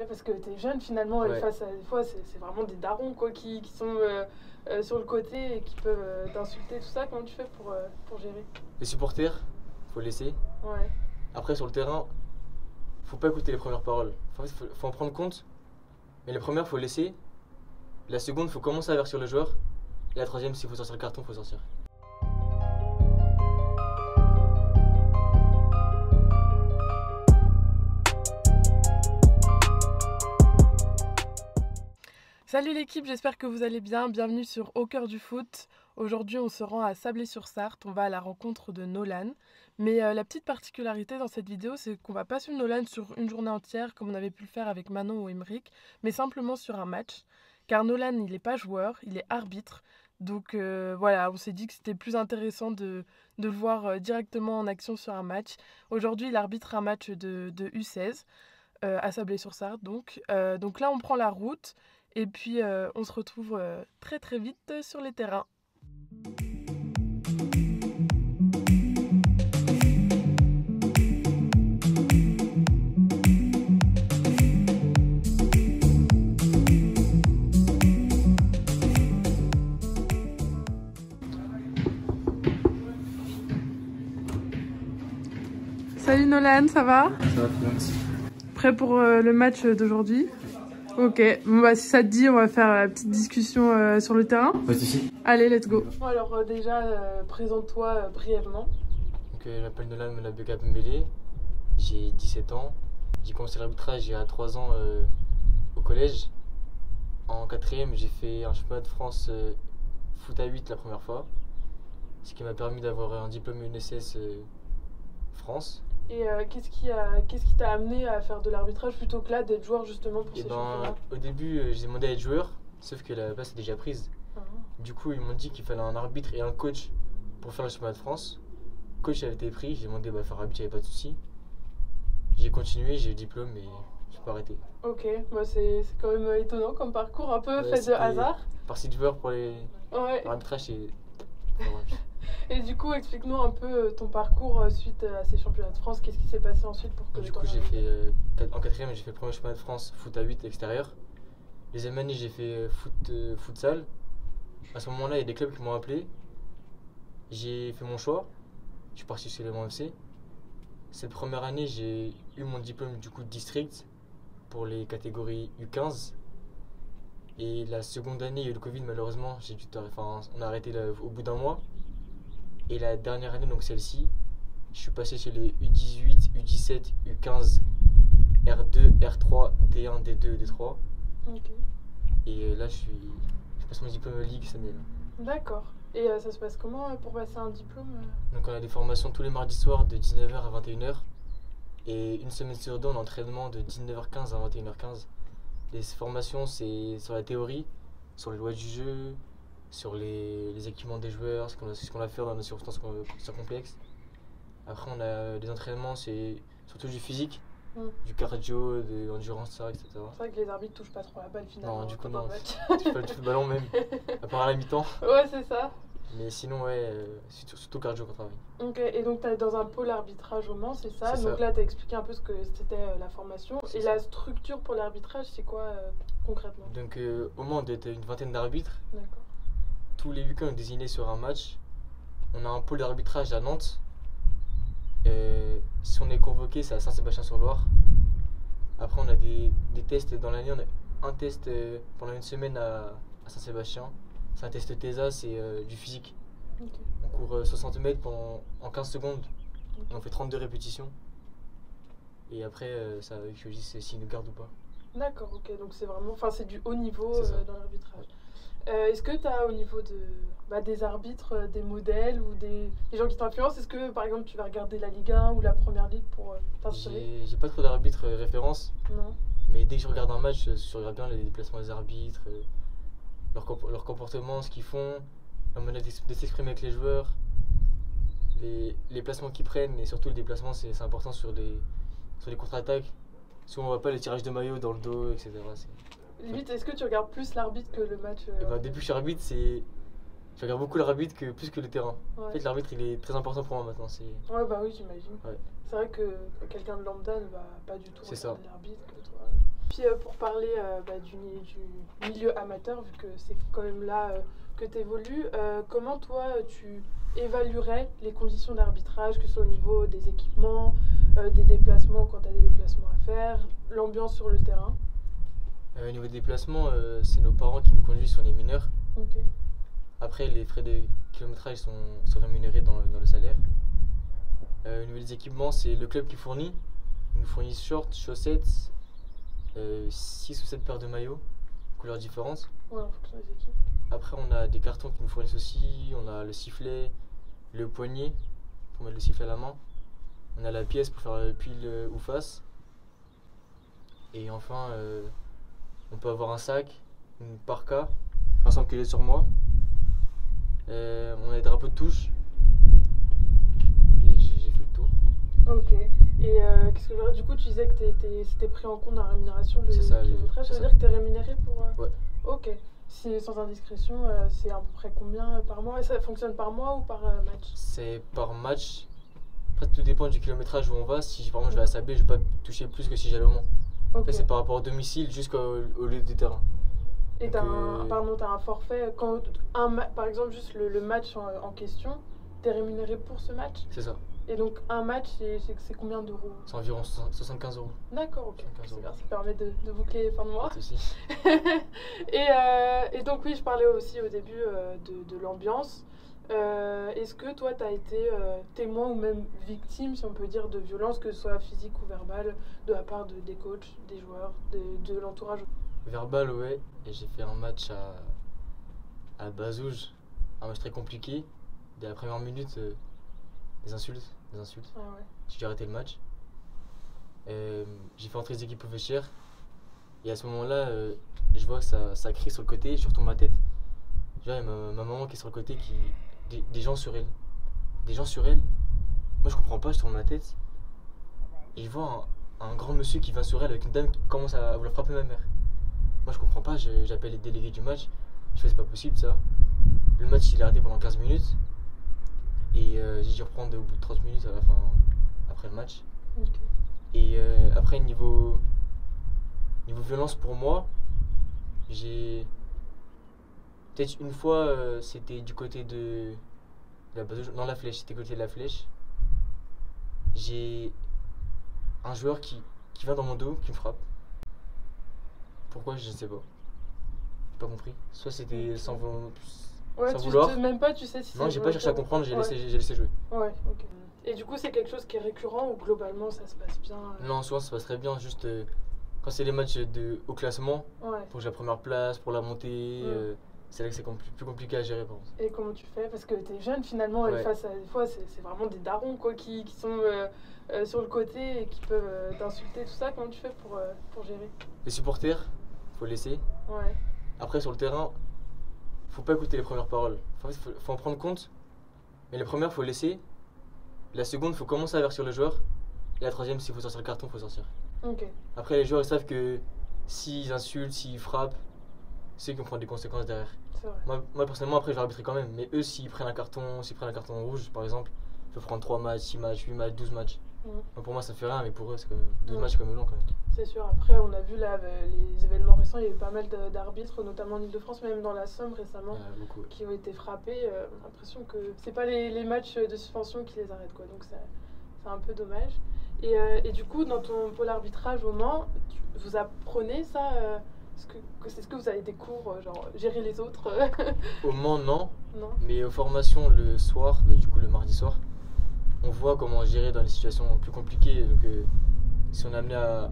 Parce que t'es jeune finalement et Ouais. face à des fois c'est vraiment des darons quoi qui sont sur le côté et qui peuvent t'insulter tout ça. Comment tu fais pour gérer? Les supporters, faut laisser. Ouais. Après, sur le terrain, faut pas écouter les premières paroles. Faut en prendre compte. Mais les premières, faut laisser. La seconde, faut commencer à avertir le joueur. Et la troisième, s'il faut sortir le carton, faut sortir. Salut l'équipe, j'espère que vous allez bien. Bienvenue sur Au cœur du foot. Aujourd'hui, on se rend à Sablé-sur-Sarthe. On va à la rencontre de Nolan. Mais la petite particularité dans cette vidéo, c'est qu'on va pas suivre Nolan sur une journée entière comme on avait pu le faire avec Manon ou Emeric, mais simplement sur un match. Car Nolan, il n'est pas joueur, il est arbitre. Donc voilà, on s'est dit que c'était plus intéressant de le voir directement en action sur un match. Aujourd'hui, il arbitre un match de U16 à Sablé-sur-Sarthe. Donc là, on prend la route. Et puis, on se retrouve très très vite sur les terrains. Salut Nolan, ça va? Ça va, merci. Prêt pour le match d'aujourd'hui? Ok, bon bah si ça te dit, on va faire la petite discussion sur le terrain. Pas de soucis. Allez, let's go. Alors déjà, présente-toi brièvement. Donc, je m'appelle Nolan Melabeka Pembele. J'ai 17 ans. J'ai commencé l'arbitrage il y a 3 ans au collège. En 4ème, j'ai fait un championnat de France foot à 8 la première fois. Ce qui m'a permis d'avoir un diplôme UNSS France. Et qu'est-ce qui t'a amené à faire de l'arbitrage plutôt que là d'être joueur justement pour Et ces ben, championnats? au début, j'ai demandé à être joueur, sauf que la place est déjà prise. Ah. Du coup, ils m'ont dit qu'il fallait un arbitre et un coach pour faire le championnat de France. Le coach avait été pris, j'ai demandé faire arbitre, il n'y avait pas de souci. J'ai continué, j'ai eu le diplôme et j'ai pas arrêté. Ok, bah c'est quand même étonnant comme parcours, un peu Ouais, fait de c'était hasard. Partie de joueur pour Ouais. l'arbitrage, c'est. Et du coup, explique-nous un peu ton parcours suite à ces championnats de France. Qu'est-ce qui s'est passé ensuite pour que Du t'en coup, j'ai arrives fait en 4ème, j'ai fait le premier championnat de France foot à 8 extérieur. Deuxième année, j'ai fait futsal. À ce moment-là, il y a des clubs qui m'ont appelé. J'ai fait mon choix. Je suis parti chez le Mans FC. Cette première année, j'ai eu mon diplôme du coup de district pour les catégories U15. Et la seconde année, il y a eu le Covid, malheureusement. On a arrêté au bout d'un mois. Et la dernière année, donc celle-ci, je suis passé chez les U18, U17, U15, R2, R3, D1, D2, D3. Ok. Et là, je passe mon diplôme Ligue cette année-là. D'accord. Et ça se passe comment pour passer un diplôme Donc on a des formations tous les mardis soirs de 19h à 21h. Et une semaine sur deux, on a entraînement de 19h15 à 21h15. Les formations, c'est sur la théorie, sur les lois du jeu, sur les équipements des joueurs, ce qu'on va faire dans nos circonstances complexes. Après, on a des entraînements, c'est surtout du physique, du cardio, de l'endurance, etc. C'est vrai que les arbitres touchent pas trop la balle finalement. Non, du coup, pendant non. le match. Tu fais le ballon même, à part à la mi-temps. Ouais, c'est ça. Mais sinon, ouais, c'est surtout cardio qu'on travaille. Ok, et donc tu es dans un pôle arbitrage au Mans, c'est ça? C'est Donc ça. là, tu as expliqué un peu ce que c'était la formation. C'est Et ça. la structure pour l'arbitrage, c'est quoi concrètement? Donc, au Mans, on était une vingtaine d'arbitres. D'accord. Tous les week-ends, on est désignés sur un match. On a un pôle d'arbitrage à Nantes. Si on est convoqué, c'est à Saint-Sébastien-sur-Loire. Après, on a des tests dans l'année. On a un test pendant une semaine à Saint-Sébastien. C'est un test TESA, c'est du physique. Ok. On court 60 mètres en 15 secondes. Et on fait 32 répétitions. Et après, ça choisit s'il nous garde ou pas. D'accord, ok, donc c'est vraiment, enfin c'est du haut niveau C'est ça. dans l'arbitrage. Est-ce que tu as au niveau des arbitres, des modèles ou des gens qui t'influencent? Est-ce que par exemple tu vas regarder la Ligue 1 ou la Première Ligue pour t'inspirer? J'ai pas trop d'arbitres références, Non. mais dès que je regarde un match, je regarde bien les déplacements des arbitres, leur comportement, ce qu'ils font, leur manière de s'exprimer avec les joueurs, les placements qu'ils prennent, et surtout le déplacement, c'est important sur les contre-attaques. Souvent on voit pas les tirages de maillot dans le dos, etc. Limite, est-ce que tu regardes plus l'arbitre que le match Et ben, depuis que je suis arbitre, je regarde beaucoup l'arbitre plus que le terrain. Ouais. En fait, l'arbitre il est très important pour moi maintenant. Ouais, bah oui, j'imagine. Ouais. C'est vrai que quelqu'un de lambda ne va pas du tout C'est regarder ça. l'arbitre que toi. Puis pour parler du milieu amateur, vu que c'est quand même là que tu évolues, comment toi tu évaluerais les conditions d'arbitrage, que ce soit au niveau des équipements, des déplacements quand tu as des déplacements à faire, l'ambiance sur le terrain? Au niveau des déplacements, c'est nos parents qui nous conduisent sur les mineurs. Ok. Après, les frais de kilométrage sont rémunérés dans le salaire. Au niveau des équipements, c'est le club qui fournit. Ils nous fournissent shorts, chaussettes, 6 ou 7 paires de maillots, couleurs différentes. Ouais, en fonction des équipes. Après, on a des cartons qui nous fournissent aussi. On a le sifflet, le poignet pour mettre le sifflet à la main. On a la pièce pour faire pile ou face. Et enfin, on peut avoir un sac, une parka, ensemble qui est sur moi. On a des drapeaux de touche. Et j'ai fait le tour. Ok. Et qu'est-ce que je veux dire, du coup, tu disais que c'était pris en compte dans la rémunération C'est ça, kilométrage. Ça veut c'est dire que tu es rémunéré pour. Ouais. Ok. Si, sans indiscrétion, c'est à peu près combien par mois? Et ça fonctionne par mois ou par match? C'est par match. Après, tout dépend du kilométrage où on va. Si par exemple je vais à Sablé, je vais pas toucher plus que si j'allais au Mans. Ok. Après, c'est par rapport au domicile jusqu'au lieu de terrain. Et Donc, t'as un forfait. Quand par exemple, juste le match en question, t'es rémunéré pour ce match? C'est ça. Et donc, un match, c'est combien d'euros? C'est environ 75 euros. D'accord, ok. 75 C'est bien, euros. ça permet de boucler les fins de mois. Pas de souci. Et donc, oui, je parlais aussi au début de l'ambiance. Est-ce que toi, tu as été témoin ou même victime, si on peut dire, de violence, que ce soit physique ou verbale, de la part des coachs, des joueurs, de l'entourage? Verbal, ouais. Et j'ai fait un match à Bazouge. Un match très compliqué. Dès la première minute, des insultes. Ah ouais. J'ai dû arrêter le match. J'ai fait entrer des équipes peu chères. Et à ce moment-là, je vois que ça crie sur le côté. Je retourne ma tête. Je vois ma maman qui est sur le côté, des gens sur elle. Des gens sur elle. Moi, je comprends pas, je tourne ma tête. Et je vois un grand monsieur qui vient sur elle avec une dame qui commence à vouloir frapper ma mère. Moi, je comprends pas, j'appelle les délégués du match. Je fais, c'est pas possible ça. Le match, il est arrêté pendant 15 minutes. Et j'ai dû reprendre au bout de 30 minutes à la fin, après le match. Ok. Et après, niveau violence pour moi, j'ai. Peut-être une fois, c'était du côté de la base. Non, la flèche, c'était côté de la flèche. J'ai un joueur qui vient dans mon dos, qui me frappe. Pourquoi, je ne sais pas. J'ai pas compris. Soit c'était sans Ouais, vouloir. Même pas, tu sais si Non, j'ai pas cherché à comprendre, j'ai Ouais. laissé jouer. Ouais, ok. Et du coup, c'est quelque chose qui est récurrent ou globalement ça se passe bien? Non, souvent ça se passe très bien, juste quand c'est les matchs au classement, Ouais. pour que j'ai la première place, pour la montée, c'est là que c'est plus compliqué à gérer par contre. Et comment tu fais? Parce que t'es jeune finalement, et Ouais. face à des fois, c'est vraiment des darons quoi, qui sont sur le côté et qui peuvent t'insulter, tout ça. Comment tu fais pour gérer? Les supporters, faut laisser. Ouais. Après sur le terrain, faut pas écouter les premières paroles. En fait, faut en prendre compte. Mais la première, faut laisser. La seconde, faut commencer à avertir le joueur. Et la troisième, s'il faut sortir le carton, faut sortir. Ok. Après, les joueurs, ils savent que s'ils insultent, s'ils frappent, c'est eux qui vont prendre des conséquences derrière. C'est vrai. Moi personnellement, après, je vais arbitrer quand même. Mais eux, s'ils prennent un carton rouge, par exemple, ils peuvent prendre 3 matchs, 6 matchs, 8 matchs, 12 matchs. Donc pour moi, ça fait rien, mais pour eux, c'est quand même 12 matchs, c'est quand même long quand même. C'est sûr. Après, on a vu là les événements récents, il y a eu pas mal d'arbitres, notamment en Ile-de-France, même dans la Somme récemment, Beaucoup, ouais. qui ont été frappés. J'ai l'impression que c'est pas les matchs de suspension qui les arrêtent, quoi. Donc c'est un peu dommage. Et du coup, dans ton pôle arbitrage au Mans, vous apprenez ça est-ce que vous avez des cours, genre gérer les autres? Au Mans, non. Non. Mais aux formations le soir, du coup le mardi soir, on voit comment gérer dans les situations plus compliquées. Donc si on est amené à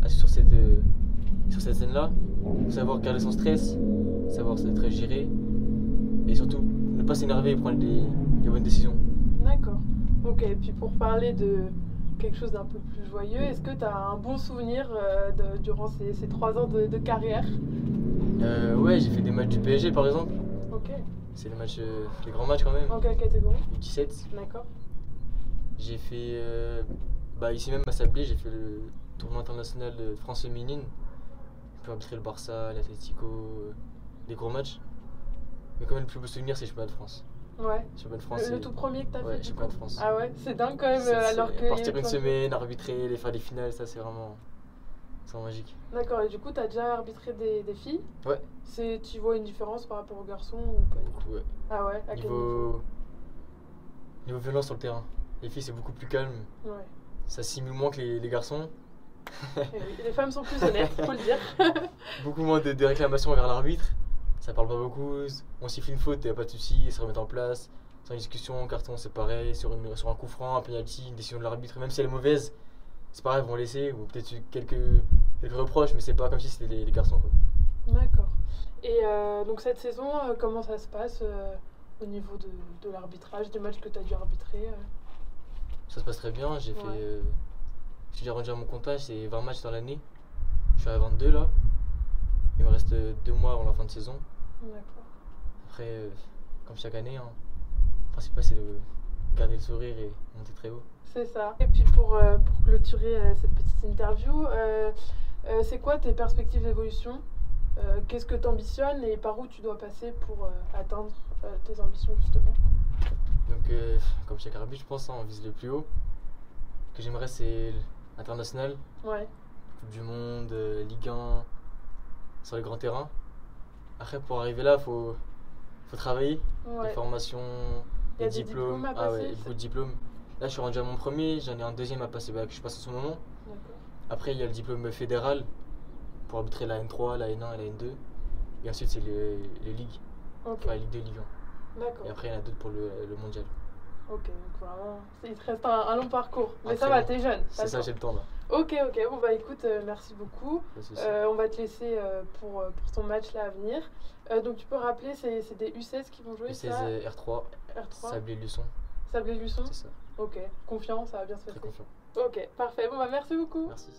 sur cette scène-là, savoir garder son stress, savoir s'être géré, et surtout ne pas s'énerver et prendre les bonnes décisions. D'accord. Ok, et puis pour parler de quelque chose d'un peu plus joyeux, est-ce que tu as un bon souvenir durant ces 3 ans de carrière? Ouais, j'ai fait des matchs du PSG par exemple. Ok. C'est les grands matchs quand même. En quelle catégorie? U17. D'accord. J'ai fait, ici même à Sablé, j'ai fait le tournoi international de France féminine. J'ai pu arbitrer le Barça, l'Atlético, des gros matchs. Mais quand même le plus beau souvenir, c'est le championnat de France. Ouais. Le championnat de France, Le tout premier que t'as ouais, fait? championnat de France. Ah ouais, c'est dingue quand même, alors que. Partir une semaine, arbitrer, faire des finales, ça c'est vraiment. C'est magique. D'accord, et du coup, t'as déjà arbitré des filles? Ouais. Tu vois une différence par rapport aux garçons ou pas du tout? Ouais. Ah ouais, à quel niveau? Niveau violence sur le terrain. Les filles, c'est beaucoup plus calme. Ouais. Ça simule moins que les garçons. Eh oui, les femmes sont plus honnêtes, faut le dire. Beaucoup moins de réclamations envers l'arbitre. Ça parle pas beaucoup. On siffle une faute, y a pas de soucis, ils se remettent en place. Sans discussion, carton, c'est pareil. Sur un coup franc, un penalty, une décision de l'arbitre, même si elle est mauvaise, c'est pareil, ils vont laisser. Ou peut-être quelques reproches, mais c'est pas comme si c'était les garçons, quoi. D'accord. Et donc cette saison, comment ça se passe au niveau de l'arbitrage, des matchs que tu as dû arbitrer Ça se passe très bien. J'ai fait. Si j'ai rendu à mon comptage, c'est 20 matchs dans l'année. Je suis à 22 là. Il me reste 2 mois avant la fin de saison. D'accord. Après, comme chaque année, hein, le principal c'est de garder le sourire et monter très haut. C'est ça. Et puis pour clôturer cette petite interview, c'est quoi tes perspectives d'évolution? Qu'est-ce que tu ambitionnes et par où tu dois passer pour atteindre tes ambitions justement? Donc, comme chaque arbitre, je pense, hein, on vise le plus haut. Ce que j'aimerais, c'est l'international, Ouais. Coupe du Monde, Ligue 1, sur les grands terrains. Après, pour arriver là, faut travailler. Ouais. Des formations, Il y a des des diplômes à Ah ouais, passer, beaucoup de diplômes. Là, je suis rendu à mon premier, j'en ai un deuxième à passer, que je passe en ce moment. D'accord. Après, il y a le diplôme fédéral pour arbitrer la N3, la N1 et la N2. Et ensuite, c'est les ligues, Ok. enfin, la Ligue 2, Ligue 1. D'accord. Et après, il y en a d'autres pour le mondial. Ok, donc vraiment, il te reste un long parcours. Mais Un ça très va, long. t'es jeune. C'est ça, j'ai le temps là. Ok, bon bah écoute, merci beaucoup. Pas de souci. On va te laisser pour ton match là à venir. Donc tu peux rappeler, c'est des U16 qui vont jouer U16 ça? R3, R3, Sablé-Luçon, Sablé-Luçon. c'est ça. Ok, confiant, ça va bien se Très passer. confiant. Ok, parfait. Bon bah merci beaucoup. Merci.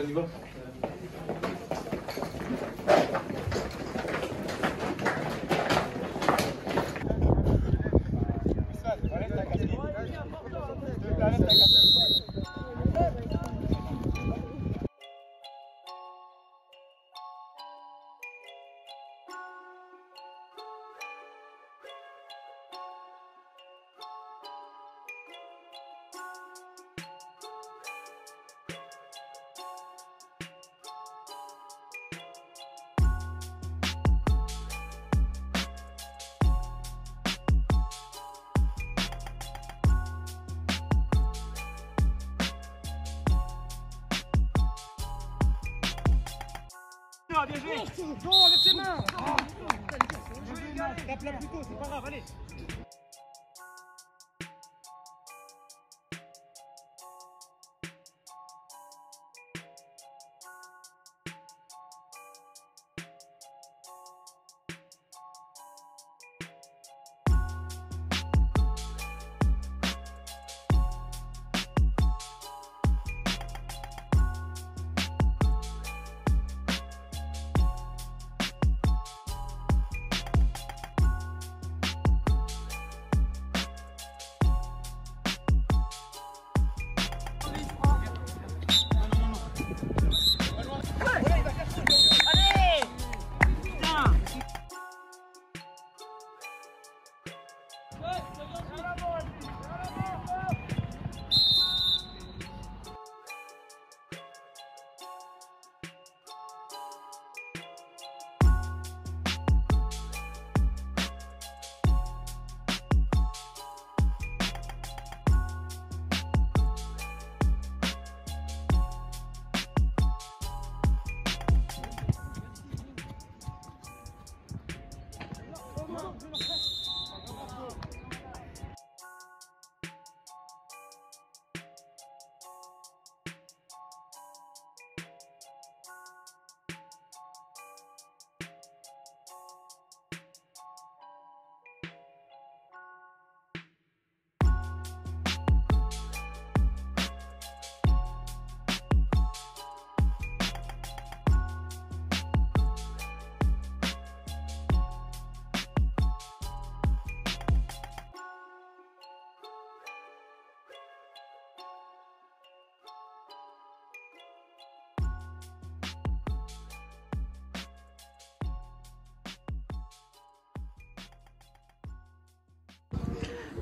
On y va. Bien joué. Non, avec tes mains. Tape-la plus tôt, c'est pas grave, allez.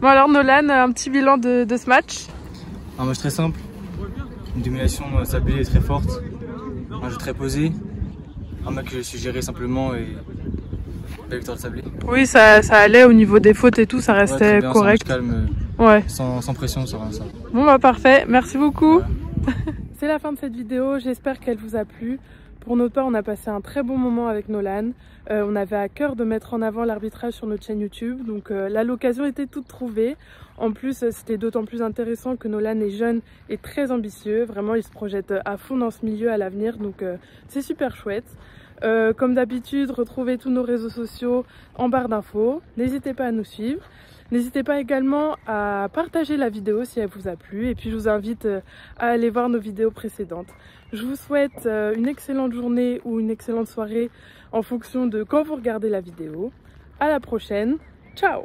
Bon alors Nolan, un petit bilan de ce match. Un match très simple, une domination sablée et très forte, un jeu très posé, un match que je suis géré simplement et belle victoire de Sablé. Oui, ça allait au niveau des fautes et tout, ça restait bien, correct. Calme, ouais. sans pression sur ça. Bon bah parfait, merci beaucoup. Voilà. C'est la fin de cette vidéo, j'espère qu'elle vous a plu. Pour notre part, on a passé un très bon moment avec Nolan. On avait à cœur de mettre en avant l'arbitrage sur notre chaîne YouTube, donc là l'occasion était toute trouvée. En plus, c'était d'autant plus intéressant que Nolan est jeune et très ambitieux. Vraiment, il se projette à fond dans ce milieu à l'avenir, donc c'est super chouette. Comme d'habitude, retrouvez tous nos réseaux sociaux en barre d'infos. N'hésitez pas à nous suivre. N'hésitez pas également à partager la vidéo si elle vous a plu. Et puis je vous invite à aller voir nos vidéos précédentes. Je vous souhaite une excellente journée ou une excellente soirée en fonction de quand vous regardez la vidéo. À la prochaine. Ciao!